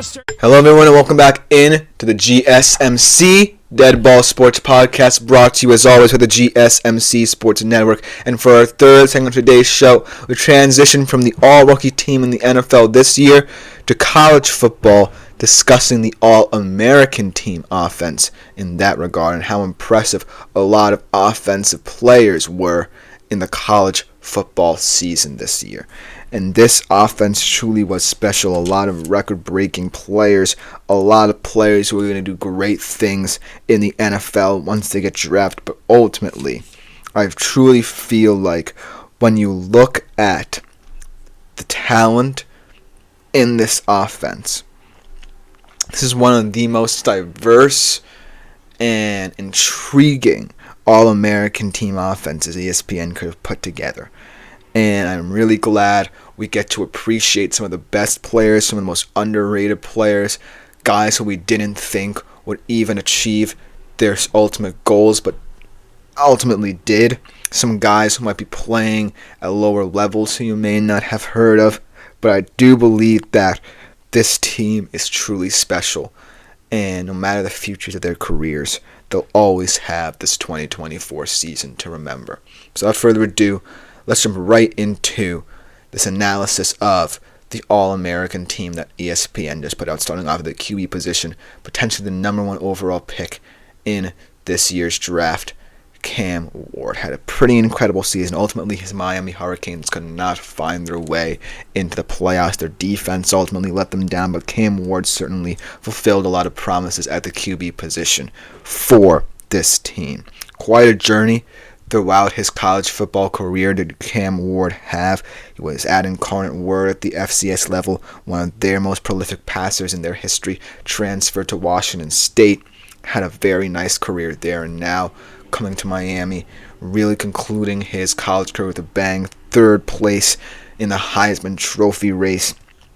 Hello everyone and welcome back in to the GSMC Dead Ball Sports Podcast, brought to you as always with the GSMC Sports Network. And for our third segment of today's show, we transition from the all-rookie team in the NFL this year to college football, discussing the All-American team offense in that regard and how impressive a lot of offensive players were in the college football season this year. And this offense truly was special. A lot of record-breaking players, a lot of players who are going to do great things in the NFL once they get drafted. But ultimately, I truly feel like when you look at the talent in this offense, this is one of the most diverse and intriguing All-American team offenses ESPN could have put together. And I'm really glad we get to appreciate some of the best players, some of the most underrated players, guys who we didn't think would even achieve their ultimate goals, but ultimately did. Some guys who might be playing at lower levels who you may not have heard of, but I do believe that this team is truly special. And no matter the futures of their careers, they'll always have this 2024 season to remember. So without further ado, let's jump right into this analysis of the All-American team that ESPN just put out, starting off at the QB position, potentially the number one overall pick in this year's draft. Cam Ward had a pretty incredible season. Ultimately, his Miami Hurricanes could not find their way into the playoffs. Their defense ultimately let them down, but Cam Ward certainly fulfilled a lot of promises at the QB position for this team. Quite a journey throughout his college football career did Cam Ward have. He was at Incarnate Word at the FCS level, one of their most prolific passers in their history, transferred to Washington State, had a very nice career there, and now coming to Miami, really concluding his college career with a bang, third place in the Heisman Trophy race,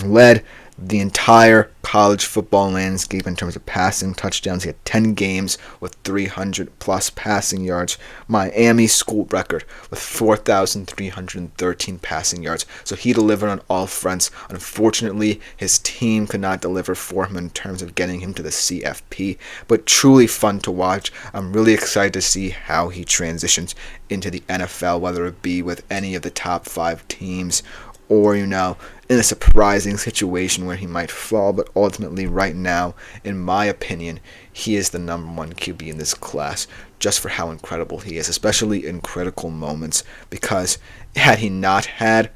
led the entire college football landscape in terms of passing touchdowns. He had 10 games with 300 plus passing yards. Miami school record with 4,313 passing yards. So he delivered on all fronts. Unfortunately, his team could not deliver for him in terms of getting him to the CFP, but truly fun to watch. I'm really excited to see how he transitions into the NFL, whether it be with any of the top 5 teams or, in a surprising situation where he might fall. But ultimately, right now, in my opinion, he is the number one QB in this class, just for how incredible he is, especially in critical moments, because had he not had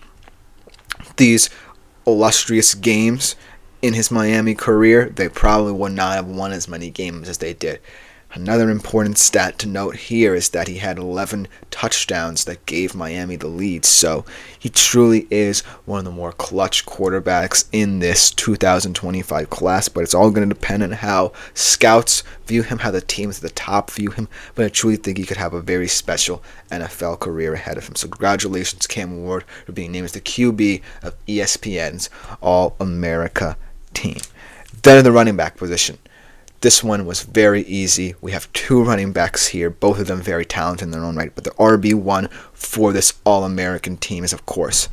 these illustrious games in his Miami career, they probably would not have won as many games as they did. Another important stat to note here is that he had 11 touchdowns that gave Miami the lead. So he truly is one of the more clutch quarterbacks in this 2025 class. But it's all going to depend on how scouts view him, how the teams at the top view him. But I truly think he could have a very special NFL career ahead of him. So congratulations, Cam Ward, for being named as the QB of ESPN's All-America team. Then in the running back position, this one was very easy. We have 2 running backs here, both of them very talented in their own right. But the RB1 for this All-American team is, of course,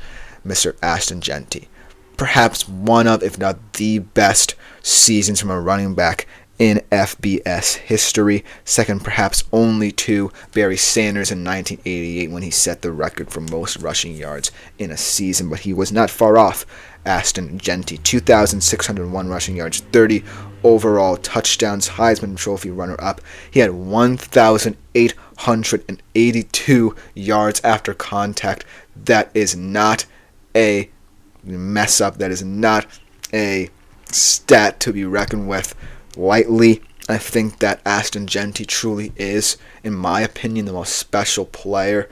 Mr. Ashton Jeanty. Perhaps one of, if not the best seasons from a running back in FBS history. Second, perhaps only to Barry Sanders in 1988 when he set the record for most rushing yards in a season. But he was not far off Ashton Jeanty. 2,601 rushing yards, 30 overall touchdowns, Heisman Trophy runner-up. He had 1,882 yards after contact. That is not a mess up. That is not a stat to be reckoned with lightly. I think that Ashton Jeanty truly is, in my opinion, the most special player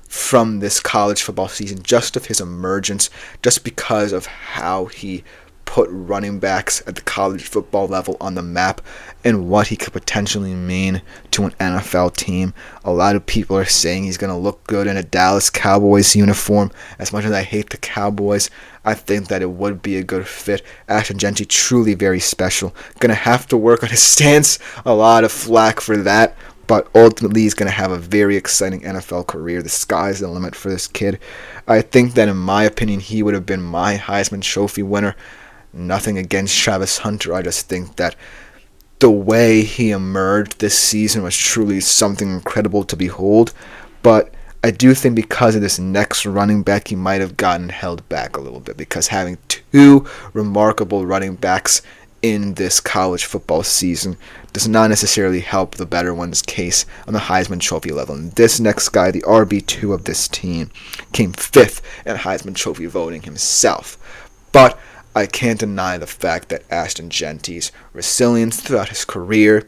from this college football season, just of his emergence, just because of how he put running backs at the college football level on the map and what he could potentially mean to an NFL team. A lot of people are saying he's going to look good in a Dallas Cowboys uniform. As much as I hate the Cowboys, I think that it would be a good fit. Ashton Jeanty, truly very special. Going to have to work on his stance. A lot of flack for that. But ultimately, he's going to have a very exciting NFL career. The sky's the limit for this kid. I think that, in my opinion, he would have been my Heisman Trophy winner. Nothing against Travis Hunter. I just think that the way he emerged this season was truly something incredible to behold. But I do think because of this next running back, he might have gotten held back a little bit, because having two remarkable running backs in this college football season does not necessarily help the better one's case on the Heisman Trophy level. And this next guy, the RB2 of this team, came fifth in Heisman Trophy voting himself. But I can't deny the fact that Ashton Genty's resilience throughout his career,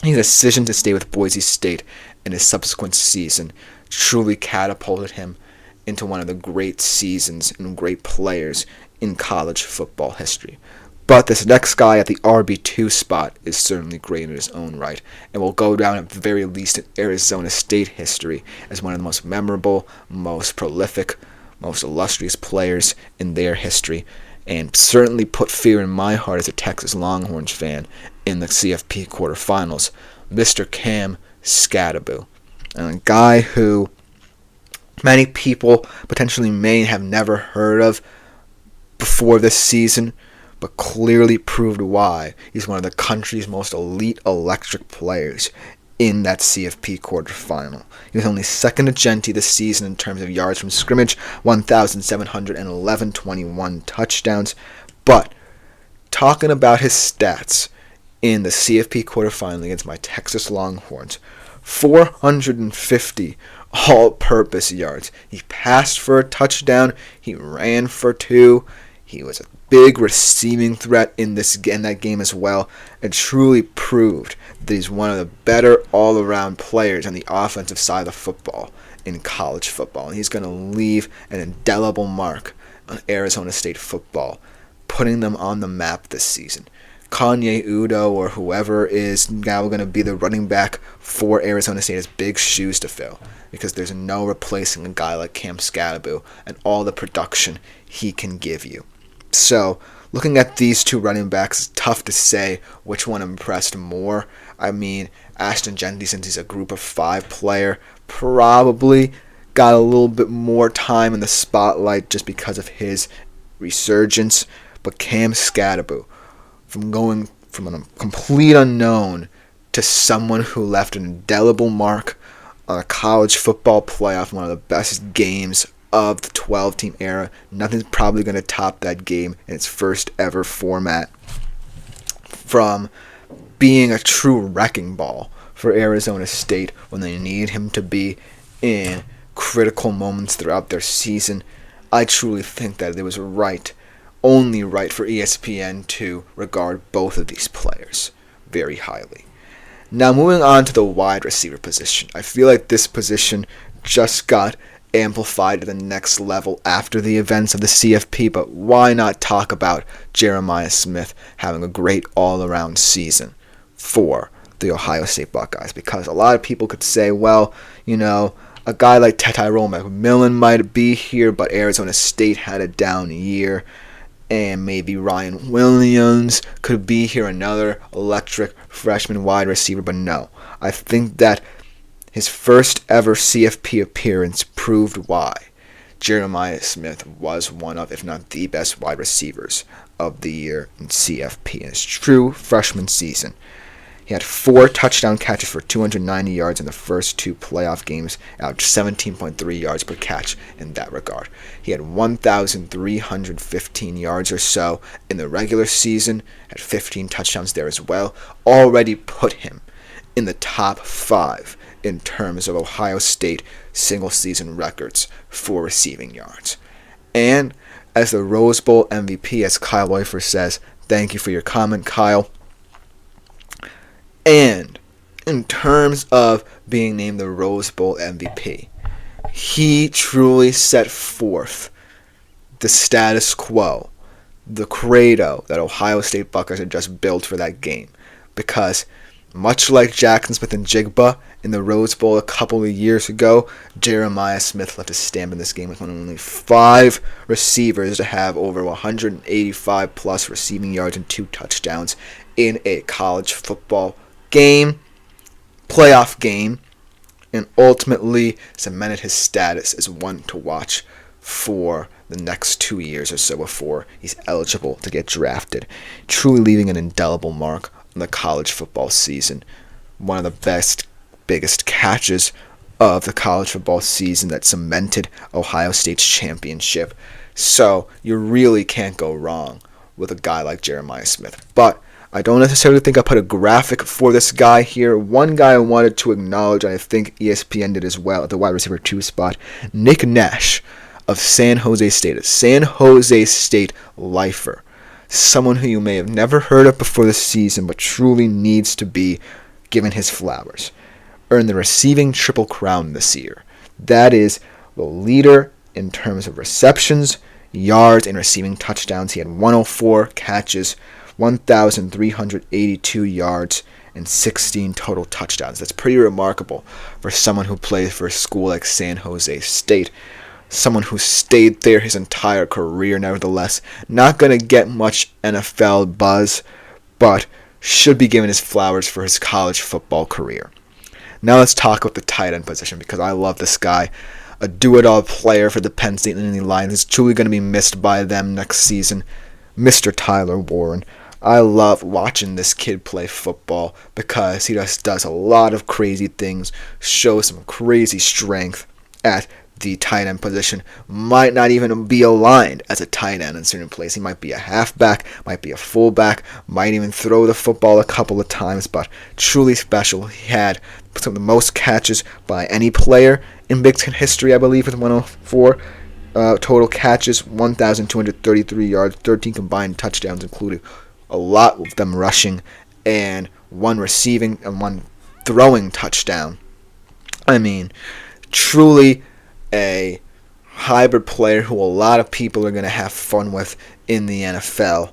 his decision to stay with Boise State in his subsequent season, truly catapulted him into one of the great seasons and great players in college football history. But this next guy at the RB2 spot is certainly great in his own right, and will go down at the very least in Arizona State history as one of the most memorable, most prolific, most illustrious players in their history, and certainly put fear in my heart as a Texas Longhorns fan in the CFP quarterfinals, Mr. Cam Skattebo. And a guy who many people potentially may have never heard of before this season, but clearly proved why he's one of the country's most elite electric players in that CFP quarterfinal. He was only second to Genty this season in terms of yards from scrimmage, 1,711, 21 touchdowns. But talking about his stats in the CFP quarterfinal against my Texas Longhorns, 450 all-purpose yards. He passed for a touchdown. He ran for 2. He was a big receiving threat in that game as well, and truly proved that he's one of the better all-around players on the offensive side of the football in college football. And he's going to leave an indelible mark on Arizona State football, putting them on the map this season. Kanye Udo or whoever is now going to be the running back for Arizona State has big shoes to fill, because there's no replacing a guy like Cam Skattebo and all the production he can give you. So, looking at these two running backs, it's tough to say which one impressed more. I mean, Ashton Genty, since he's a group of 5 player, probably got a little bit more time in the spotlight just because of his resurgence. But Cam Skattebo, from going from a complete unknown to someone who left an indelible mark on a college football playoff, one of the best games of the 12-team era. Nothing's probably going to top that game in its first ever format. From being a true wrecking ball for Arizona State when they need him to be in critical moments throughout their season, I truly think that it was only right for ESPN to regard both of these players very highly. Now, moving on to the wide receiver position. I feel like this position just got amplified to the next level after the events of the CFP, but why not talk about Jeremiah Smith having a great all-around season for the Ohio State Buckeyes? Because a lot of people could say, well, a guy like Tyrone McMillan might be here, but Arizona State had a down year, and maybe Ryan Williams could be here, another electric freshman wide receiver, but no. I think that his first ever CFP appearance proved why Jeremiah Smith was one of, if not the best wide receivers of the year in CFP in his true freshman season. He had 4 touchdown catches for 290 yards in the first 2 playoff games, averaged 17.3 yards per catch in that regard. He had 1,315 yards or so in the regular season, had 15 touchdowns there as well, already put him in the top 5 in terms of Ohio State single-season records for receiving yards. And as the Rose Bowl MVP, as Kyle Leufert says, thank you for your comment, Kyle. And in terms of being named the Rose Bowl MVP, he truly set forth the status quo, the credo that Ohio State Buckeyes had just built for that game. Because much like Jackson Smith and Jigba in the Rose Bowl a couple of years ago, Jeremiah Smith left a stamp in this game with one of only 5 receivers to have over 185 plus receiving yards and 2 touchdowns in a college football playoff game, and ultimately cemented his status as one to watch for the next 2 years or so before he's eligible to get drafted, truly leaving an indelible mark on the college football season. One of the biggest catches of the college football season that cemented Ohio State's championship. So you really can't go wrong with a guy like Jeremiah Smith. But I don't necessarily think I put a graphic for this guy here. One guy I wanted to acknowledge, and I think ESPN did as well, at the wide receiver 2 spot, Nick Nash of San Jose State, a San Jose State lifer. Someone who you may have never heard of before the season, but truly needs to be given his flowers. Earned the receiving triple crown this year. That is the leader in terms of receptions, yards, and receiving touchdowns. He had 104 catches, 1,382 yards, and 16 total touchdowns. That's pretty remarkable for someone who plays for a school like San Jose State. Someone who stayed there his entire career, nevertheless. Not going to get much NFL buzz, but should be given his flowers for his college football career. Now let's talk about the tight end position, because I love this guy. A do-it-all player for the Penn State Nittany Lions. Is truly going to be missed by them next season. Mr. Tyler Warren. I love watching this kid play football because he just does a lot of crazy things, shows some crazy strength at the tight end position. Might not even be aligned as a tight end in certain places. He might be a halfback, might be a fullback, might even throw the football a couple of times, but truly special. He had some of the most catches by any player in Big Ten history, I believe, with 104 total catches, 1,233 yards, 13 combined touchdowns, including a lot of them rushing, and 1 receiving and 1 throwing touchdown. I mean, truly a hybrid player who a lot of people are going to have fun with in the NFL,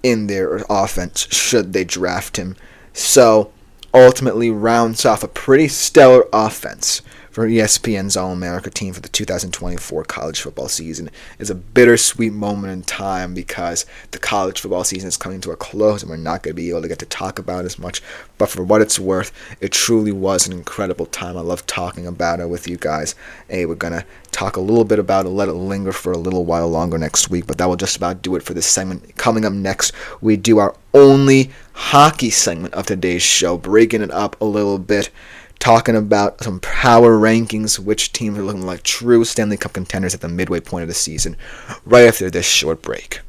in their offense, should they draft him. So, ultimately rounds off a pretty stellar offense for ESPN's All-America team for the 2024 college football season. It's a bittersweet moment in time because the college football season is coming to a close and we're not going to be able to get to talk about it as much. But for what it's worth, it truly was an incredible time. I love talking about it with you guys. Hey, we're going to talk a little bit about it, let it linger for a little while longer next week, but that will just about do it for this segment. Coming up next, we do our only hockey segment of today's show, breaking it up a little bit, talking about some power rankings, which teams are looking like true Stanley Cup contenders at the midway point of the season, right after this short break.